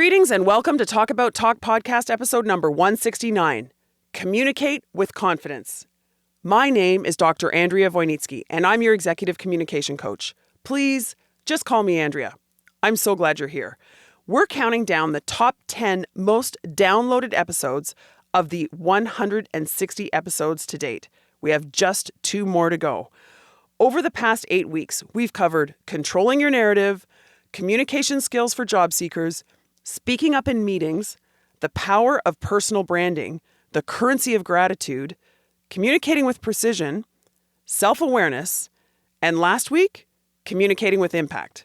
Greetings and welcome to Talk About Talk podcast episode number 169, Communicate with Confidence. My name is Dr. Andrea Wojnicki, and I'm your executive communication coach. Please just call me Andrea. I'm so glad you're here. We're counting down the top 10 most downloaded episodes of the 160 episodes to date. We have just 2 more to go. Over the past 8 weeks, we've covered controlling your narrative, communication skills for job seekers, speaking up in meetings, the power of personal branding, the currency of gratitude, communicating with precision, self-awareness, and last week, communicating with impact.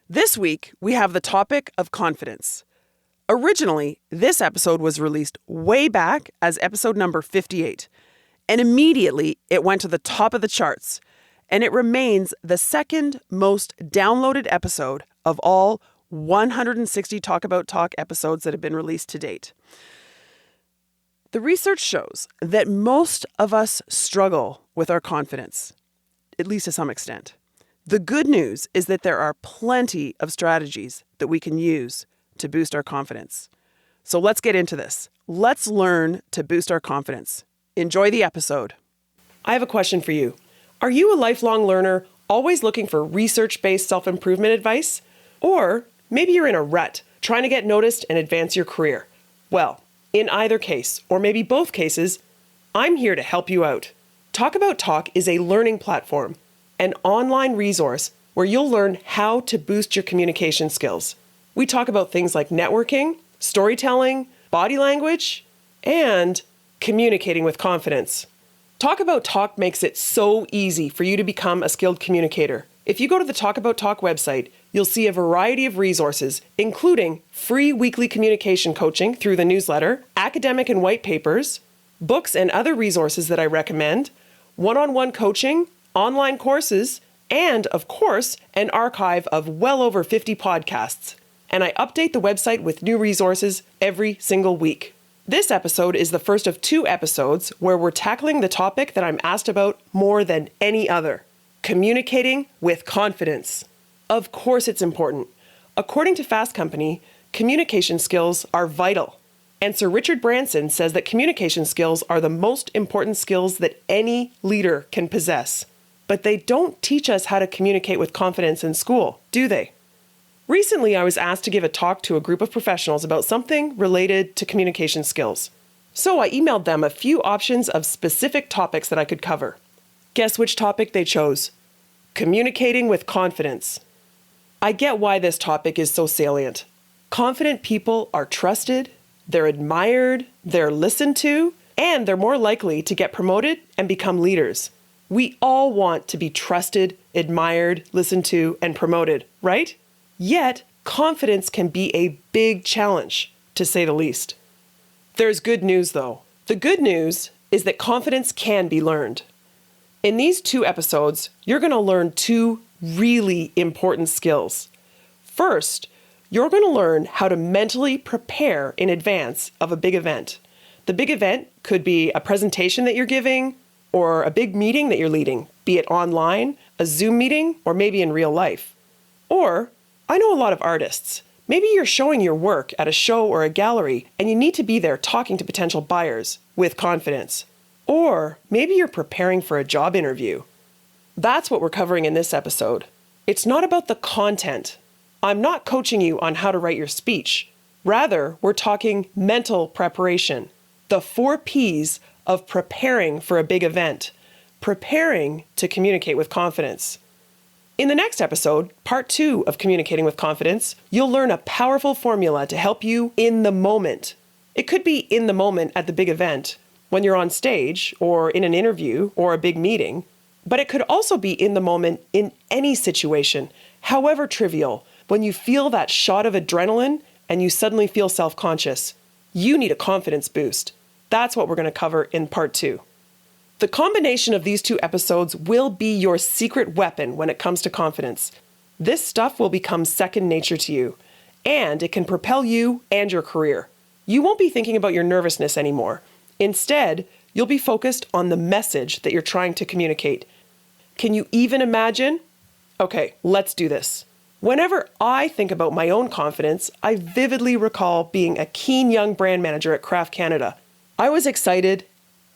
This week, we have the topic of confidence. Originally, this episode was released way back as episode number 58, and immediately it went to the top of the charts, and it remains the second most downloaded episode of all 160 Talk About Talk episodes that have been released to date. The research shows that most of us struggle with our confidence, at least to some extent. The good news is that there are plenty of strategies that we can use to boost our confidence. So let's get into this. Let's learn to boost our confidence. Enjoy the episode. I have a question for you. Are you a lifelong learner, always looking for research-based self-improvement advice? Or maybe you're in a rut, trying to get noticed and advance your career. Well, in either case, or maybe both cases, I'm here to help you out. Talk About Talk is a learning platform, an online resource where you'll learn how to boost your communication skills. We talk about things like networking, storytelling, body language, and communicating with confidence. Talk About Talk makes it so easy for you to become a skilled communicator. If you go to the Talk About Talk website, you'll see a variety of resources, including free weekly communication coaching through the newsletter, academic and white papers, books and other resources that I recommend, one-on-one coaching, online courses, and, of course, an archive of well over 50 podcasts. And I update the website with new resources every single week. This episode is the first of 2 episodes where we're tackling the topic that I'm asked about more than any other: communicating with confidence. Of course it's important. According to Fast Company, communication skills are vital. And Sir Richard Branson says that communication skills are the most important skills that any leader can possess. But they don't teach us how to communicate with confidence in school, do they? Recently, I was asked to give a talk to a group of professionals about something related to communication skills. So I emailed them a few options of specific topics that I could cover. Guess which topic they chose? Communicating with confidence. I get why this topic is so salient. Confident people are trusted, they're admired, they're listened to, and they're more likely to get promoted and become leaders. We all want to be trusted, admired, listened to, and promoted, right? Yet, confidence can be a big challenge, to say the least. There's good news, though. The good news is that confidence can be learned. In these 2 episodes, you're going to learn 2 really important skills. First, you're going to learn how to mentally prepare in advance of a big event. The big event could be a presentation that you're giving or a big meeting that you're leading, be it online, a Zoom meeting, or maybe in real life. Or, I know a lot of artists. Maybe you're showing your work at a show or a gallery and you need to be there talking to potential buyers with confidence. Or maybe you're preparing for a job interview. That's what we're covering in this episode. It's not about the content. I'm not coaching you on how to write your speech. Rather, we're talking mental preparation. The 4 P's of preparing for a big event. Preparing to communicate with confidence. In the next episode, part 2 of Communicating with Confidence, you'll learn a powerful formula to help you in the moment. It could be in the moment at the big event, when you're on stage, or in an interview, or a big meeting. But it could also be in the moment in any situation, however trivial, when you feel that shot of adrenaline and you suddenly feel self-conscious. You need a confidence boost. That's what we're going to cover in part 2. The combination of these 2 episodes will be your secret weapon when it comes to confidence. This stuff will become second nature to you, and it can propel you and your career. You won't be thinking about your nervousness anymore. Instead, you'll be focused on the message that you're trying to communicate. Can you even imagine? Okay, let's do this. Whenever I think about my own confidence, I vividly recall being a keen young brand manager at Kraft Canada. I was excited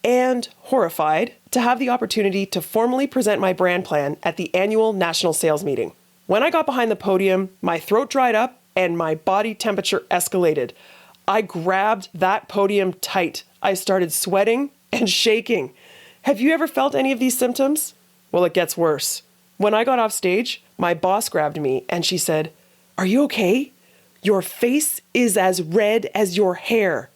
and horrified to have the opportunity to formally present my brand plan at the annual national sales meeting. When I got behind the podium, my throat dried up and my body temperature escalated. I grabbed that podium tight. I started sweating and shaking. Have you ever felt any of these symptoms? Well, it gets worse. When I got off stage, my boss grabbed me and she said, "Are you okay? Your face is as red as your hair."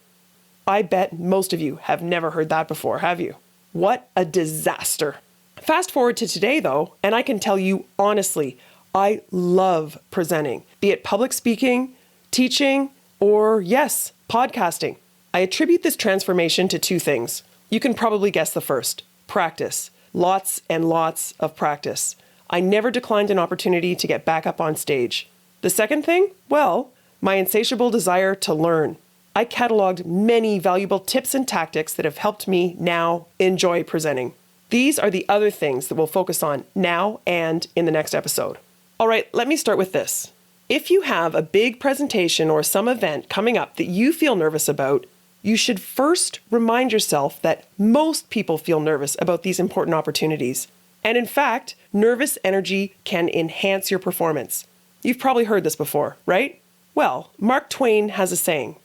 I bet most of you have never heard that before, have you? What a disaster. Fast forward to today though, and I can tell you honestly, I love presenting, be it public speaking, teaching, or yes, podcasting. I attribute this transformation to two things. You can probably guess the first: practice. Lots and lots of practice. I never declined an opportunity to get back up on stage. The second thing? Well, my insatiable desire to learn. I cataloged many valuable tips and tactics that have helped me now enjoy presenting. These are the other things that we'll focus on now and in the next episode. All right, let me start with this. If you have a big presentation or some event coming up that you feel nervous about, you should first remind yourself that most people feel nervous about these important opportunities. And in fact, nervous energy can enhance your performance. You've probably heard this before, right? Well, Mark Twain has a saying: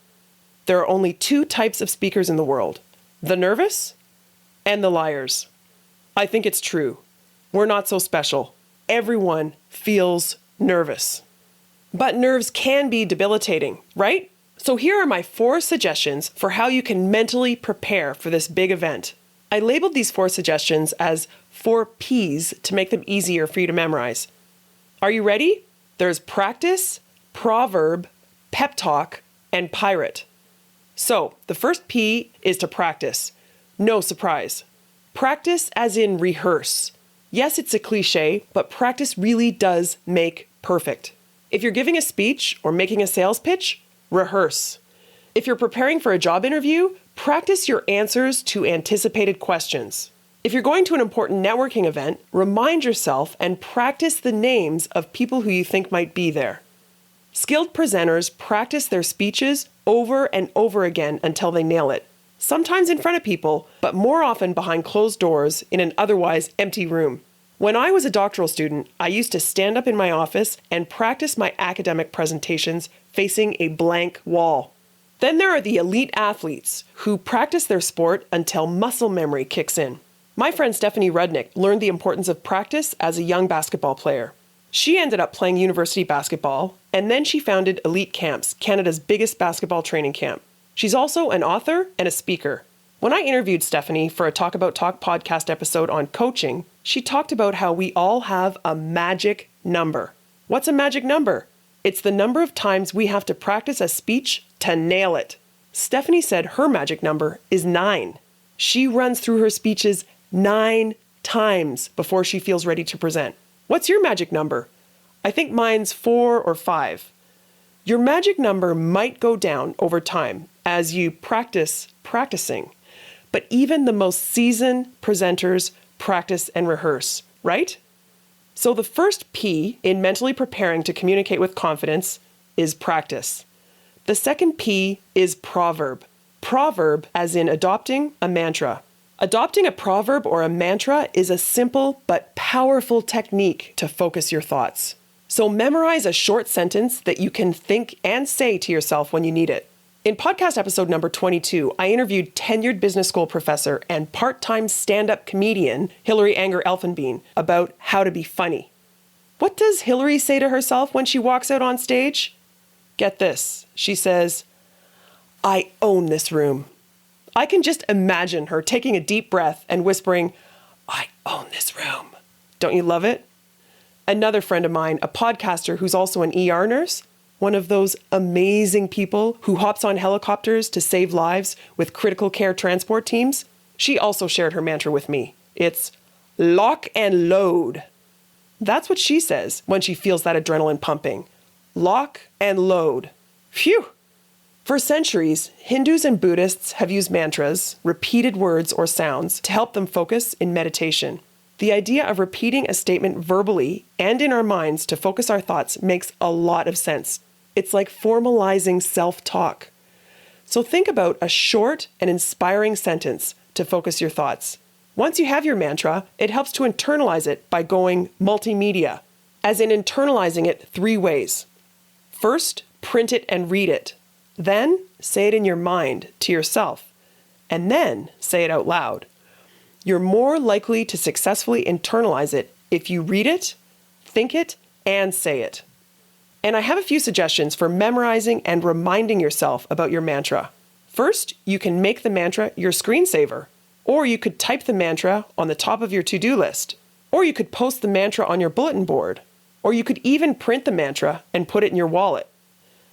there are only two types of speakers in the world, the nervous and the liars. I think it's true. We're not so special. Everyone feels nervous. But nerves can be debilitating, right? So here are my 4 suggestions for how you can mentally prepare for this big event. I labeled these 4 suggestions as 4 P's to make them easier for you to memorize. Are you ready? There's practice, proverb, pep talk, and pirate. So the first P is to practice. No surprise. Practice as in rehearse. Yes, it's a cliche, but practice really does make perfect. If you're giving a speech or making a sales pitch, rehearse. If you're preparing for a job interview, practice your answers to anticipated questions. If you're going to an important networking event, remind yourself and practice the names of people who you think might be there. Skilled presenters practice their speeches over and over again until they nail it. Sometimes in front of people, but more often behind closed doors in an otherwise empty room. When I was a doctoral student, I used to stand up in my office and practice my academic presentations facing a blank wall. Then there are the elite athletes who practice their sport until muscle memory kicks in. My friend Stephanie Rudnick learned the importance of practice as a young basketball player. She ended up playing university basketball, and then she founded Elite Camps, Canada's biggest basketball training camp. She's also an author and a speaker. When I interviewed Stephanie for a Talk About Talk podcast episode on coaching, she talked about how we all have a magic number. What's a magic number? It's the number of times we have to practice a speech to nail it. Stephanie said her magic number is 9. She runs through her speeches 9 times before she feels ready to present. What's your magic number? I think mine's 4 or 5. Your magic number might go down over time as you practice practicing. But even the most seasoned presenters practice and rehearse, right? So the first P in mentally preparing to communicate with confidence is practice. The second P is proverb. Proverb as in adopting a mantra. Adopting a proverb or a mantra is a simple but powerful technique to focus your thoughts. So memorize a short sentence that you can think and say to yourself when you need it. In podcast episode number 22, I interviewed tenured business school professor and part-time stand-up comedian Hillary Anger Elfenbein about how to be funny. What does Hillary say to herself when she walks out on stage? Get this. She says, "I own this room." I can just imagine her taking a deep breath and whispering, "I own this room." Don't you love it? Another friend of mine, a podcaster who's also an ER nurse, one of those amazing people who hops on helicopters to save lives with critical care transport teams, she also shared her mantra with me. It's lock and load. That's what she says when she feels that adrenaline pumping. Lock and load. Phew! For centuries, Hindus and Buddhists have used mantras, repeated words or sounds, to help them focus in meditation. The idea of repeating a statement verbally and in our minds to focus our thoughts makes a lot of sense. It's like formalizing self-talk. So think about a short and inspiring sentence to focus your thoughts. Once you have your mantra, it helps to internalize it by going multimedia, as in internalizing it 3 ways. First, print it and read it. Then, say it in your mind to yourself. And then, say it out loud. You're more likely to successfully internalize it if you read it, think it, and say it. And I have a few suggestions for memorizing and reminding yourself about your mantra. First, you can make the mantra your screensaver, or you could type the mantra on the top of your to-do list, or you could post the mantra on your bulletin board, or you could even print the mantra and put it in your wallet.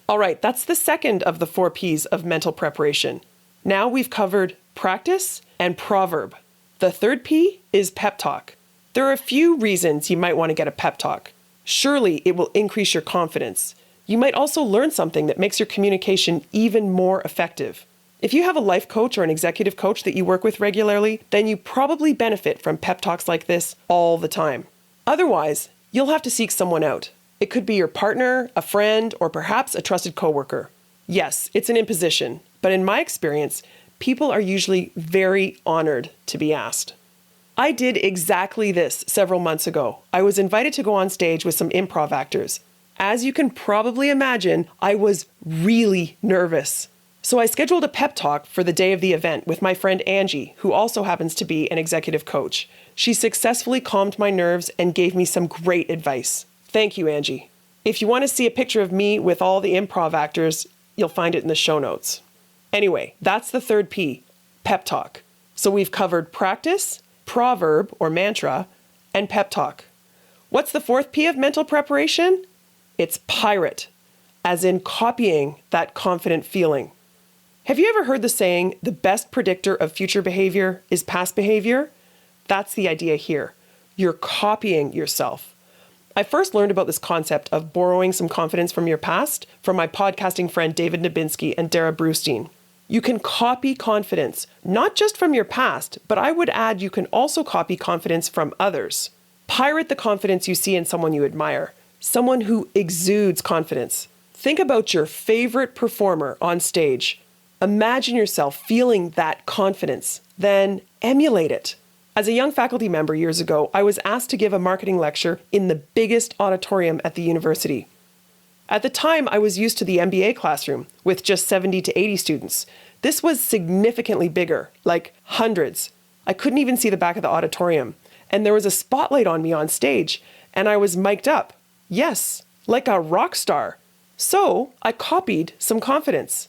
All right, that's the second of the 4 P's of mental preparation. Now we've covered practice and proverb. The third P is pep talk. There are a few reasons you might want to get a pep talk. Surely it will increase your confidence. You might also learn something that makes your communication even more effective. If you have a life coach or an executive coach that you work with regularly, then you probably benefit from pep talks like this all the time. Otherwise, you'll have to seek someone out. It could be your partner, a friend, or perhaps a trusted coworker. Yes, it's an imposition, but in my experience, people are usually very honored to be asked. I did exactly this several months ago. I was invited to go on stage with some improv actors. As you can probably imagine, I was really nervous. So I scheduled a pep talk for the day of the event with my friend Angie, who also happens to be an executive coach. She successfully calmed my nerves and gave me some great advice. Thank you, Angie. If you want to see a picture of me with all the improv actors, you'll find it in the show notes. Anyway, that's the third P, pep talk. So we've covered practice, proverb or mantra, and pep talk. What's the fourth P of mental preparation? It's pirate, as in copying that confident feeling. Have you ever heard the saying, the best predictor of future behavior is past behavior? That's the idea here. You're copying yourself. I first learned about this concept of borrowing some confidence from your past from my podcasting friend David Nabinski and Dara Brewstein. You can copy confidence, not just from your past, but I would add you can also copy confidence from others. Pirate the confidence you see in someone you admire, someone who exudes confidence. Think about your favorite performer on stage. Imagine yourself feeling that confidence, then emulate it. As a young faculty member years ago, I was asked to give a marketing lecture in the biggest auditorium at the university. At the time, I was used to the MBA classroom with just 70 to 80 students. This was significantly bigger, like hundreds. I couldn't even see the back of the auditorium. And there was a spotlight on me on stage, and I was mic'd up. Yes, like a rock star. So I copied some confidence.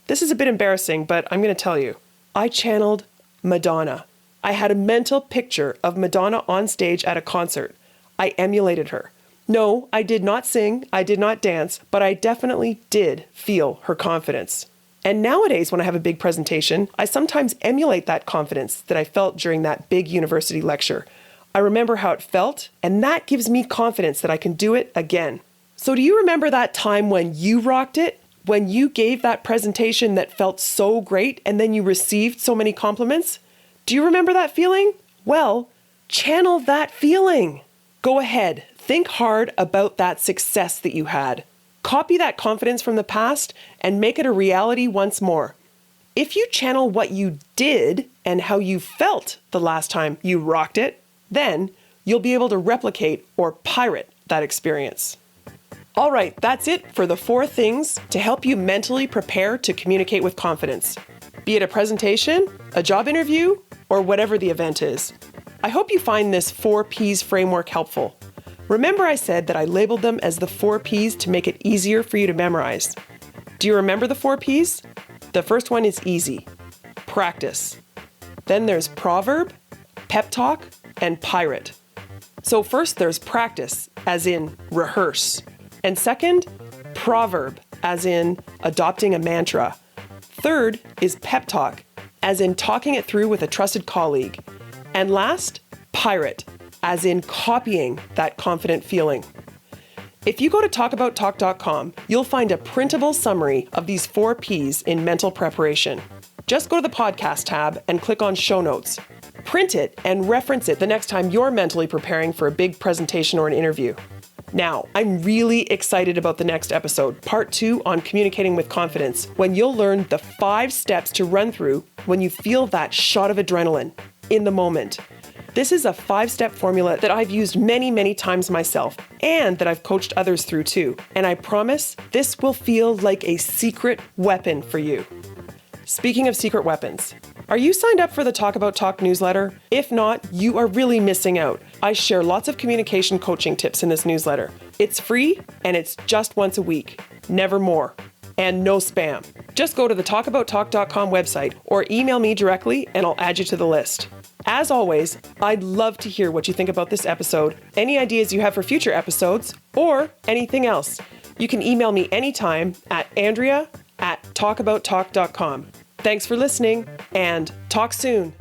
This is a bit embarrassing, but I'm going to tell you. I channeled Madonna. I had a mental picture of Madonna on stage at a concert. I emulated her. No, I did not sing, I did not dance, but I definitely did feel her confidence. And nowadays, when I have a big presentation, I sometimes emulate that confidence that I felt during that big university lecture. I remember how it felt, and that gives me confidence that I can do it again. So do you remember that time when you rocked it? When you gave that presentation that felt so great and then you received so many compliments? Do you remember that feeling? Well, channel that feeling. Go ahead, think hard about that success that you had. Copy that confidence from the past and make it a reality once more. If you channel what you did and how you felt the last time you rocked it, then you'll be able to replicate or pirate that experience. All right, that's it for the 4 things to help you mentally prepare to communicate with confidence. Be it a presentation, a job interview, or whatever the event is. I hope you find this 4 Ps framework helpful. Remember I said that I labeled them as the 4 Ps to make it easier for you to memorize. Do you remember the 4 Ps? The first one is easy. Practice. Then there's proverb, pep talk, and pirate. So first there's practice, as in rehearse. And second, proverb, as in adopting a mantra. Third is pep talk, as in talking it through with a trusted colleague. And last, pirate, as in copying that confident feeling. If you go to talkabouttalk.com, you'll find a printable summary of these 4 Ps in mental preparation. Just go to the podcast tab and click on show notes. print it and reference it the next time you're mentally preparing for a big presentation or an interview. Now, I'm really excited about the next episode, part 2 on communicating with confidence, when you'll learn the 5 steps to run through when you feel that shot of adrenaline in the moment. This is a 5-step formula that I've used many, many times myself and that I've coached others through too. And I promise this will feel like a secret weapon for you. Speaking of secret weapons, are you signed up for the Talk About Talk newsletter? If not, you are really missing out. I share lots of communication coaching tips in this newsletter. It's free and it's just once a week, never more. And no spam. Just go to the talkabouttalk.com website or email me directly and I'll add you to the list. As always, I'd love to hear what you think about this episode, any ideas you have for future episodes, or anything else. You can email me anytime at andrea@talkabouttalk.com. Thanks for listening and talk soon.